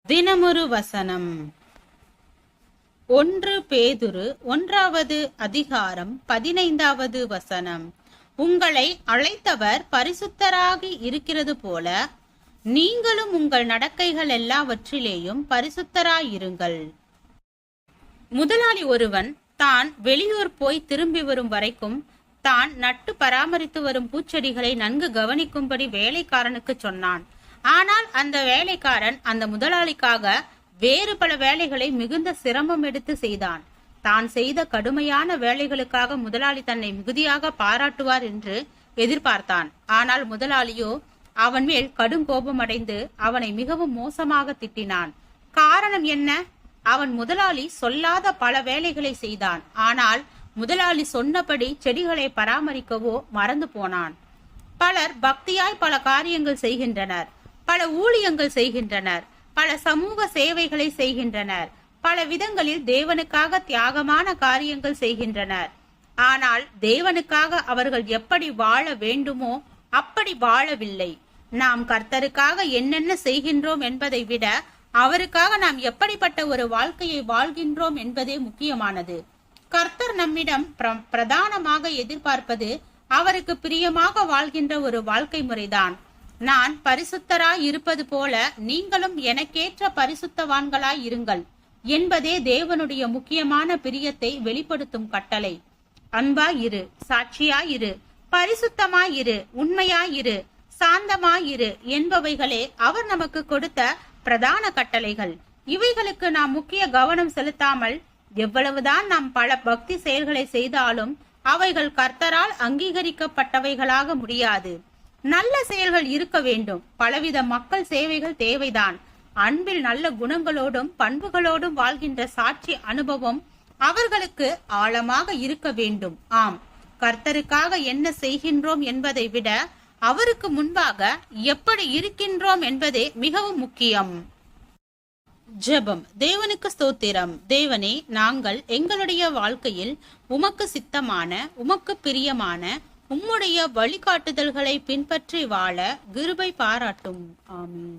தினமொரு வசனம். 1 பேதுரு 1வது அதிகாரம் 15வது வசனம். உங்களை அழைத்தவர் பரிசுத்தராகி இருக்கிறது போல நீங்களும் உங்கள் நடக்கைகள் எல்லாவற்றிலேயும் பரிசுத்தராயிருங்கள். முதலாளி ஒருவன் தான் வெளியூர் போய் திரும்பி வரும் வரைக்கும் தான் நட்டு பராமரித்து வரும் பூச்செடிகளை நன்கு கவனிக்கும்படி வேலைக்காரனுக்கு சொன்னான். ஆனால் அந்த வேலைக்காரன் அந்த முதலாளிக்காக வேறு பல வேலைகளை மிகுந்த சிரமம் எடுத்து செய்தான். தான் செய்த கடுமையான வேலைகளுக்காக முதலாளி தன்னை மிகுதியாக பாராட்டுவார் என்று எதிர்பார்த்தான். ஆனால் முதலாளியோ அவன் மேல் கடும் கோபமடைந்து அவனை மிகவும் மோசமாக திட்டினான். காரணம் என்ன? அவன் முதலாளி சொல்லாத பல வேலைகளை செய்தான். ஆனால் முதலாளி சொன்னபடி செடிகளை பராமரிக்கவோ மறந்து போனான். பலர் பக்தியாய் பல காரியங்கள் செய்கின்றனர், பல ஊழியங்கள் செய்கின்றனர், பல சமூக சேவைகளை செய்கின்றனர், பல விதங்களில் தேவனுக்காக தியாகமான காரியங்கள் செய்கின்றனர். ஆனால் தேவனுக்காக அவர்கள் எப்படி வாழ வேண்டுமோ அப்படி வாழவில்லை. நாம் கர்த்தருக்காக என்னென்ன செய்கின்றோம் என்பதை விட அவருக்காக நாம் எப்படிப்பட்ட ஒரு வாழ்க்கையை வாழ்கின்றோம் என்பதே முக்கியமானது. கர்த்தர் நம்மிடம் பிரதானமாக எதிர்பார்ப்பது அவருக்கு பிரியமாக வாழ்கின்ற ஒரு வாழ்க்கை முறைதான். நான் பரிசுத்தராய் இருப்பது போல நீங்களும் எனக்கேற்ற பரிசுத்தவான்களாய் இருங்கள் என்பதே தேவனுடைய முக்கியமான பிரியத்தை வெளிப்படுத்தும் கட்டளை. அன்பாயிரு, சாட்சியாயிரு, பரிசுத்தமாயிரு, உண்மையாயிரு, சாந்தமாயிரு என்பவைகளே அவர் நமக்கு கொடுத்த பிரதான கட்டளைகள். இவைகளுக்கு நாம் முக்கிய கவனம் செலுத்தாமல் எவ்வளவுதான் நாம் பல பக்தி செயல்களை செய்தாலும் அவைகள் கர்த்தரால் அங்கீகரிக்கப்பட்டவைகளாக முடியாது. நல்ல செயல்கள் இருக்க வேண்டும். பலவித மக்கள் சேவைகள் தேவைதான். அன்பில் நல்ல குணங்களோடும் பண்புகளோடும் வாழ்கின்ற சாட்சி அனுபவம் அவர்களுக்கு ஆழமாக இருக்க வேண்டும். ஆம், கர்த்தருக்காக என்ன செய்கின்றோம் என்பதை விட அவருக்கு முன்பாக எப்படி இருக்கின்றோம் என்பதே மிகவும் முக்கியம். ஜெபம். தேவனுக்கு ஸ்தோத்திரம். தேவனே, நாங்கள் எங்களுடைய வாழ்க்கையில் உமக்கு சித்தமான, உமக்கு பிரியமான உம்முடைய வழிகாட்டுதல்களை பின்பற்றி வாழ கிருபை பாராட்டும். ஆமென்.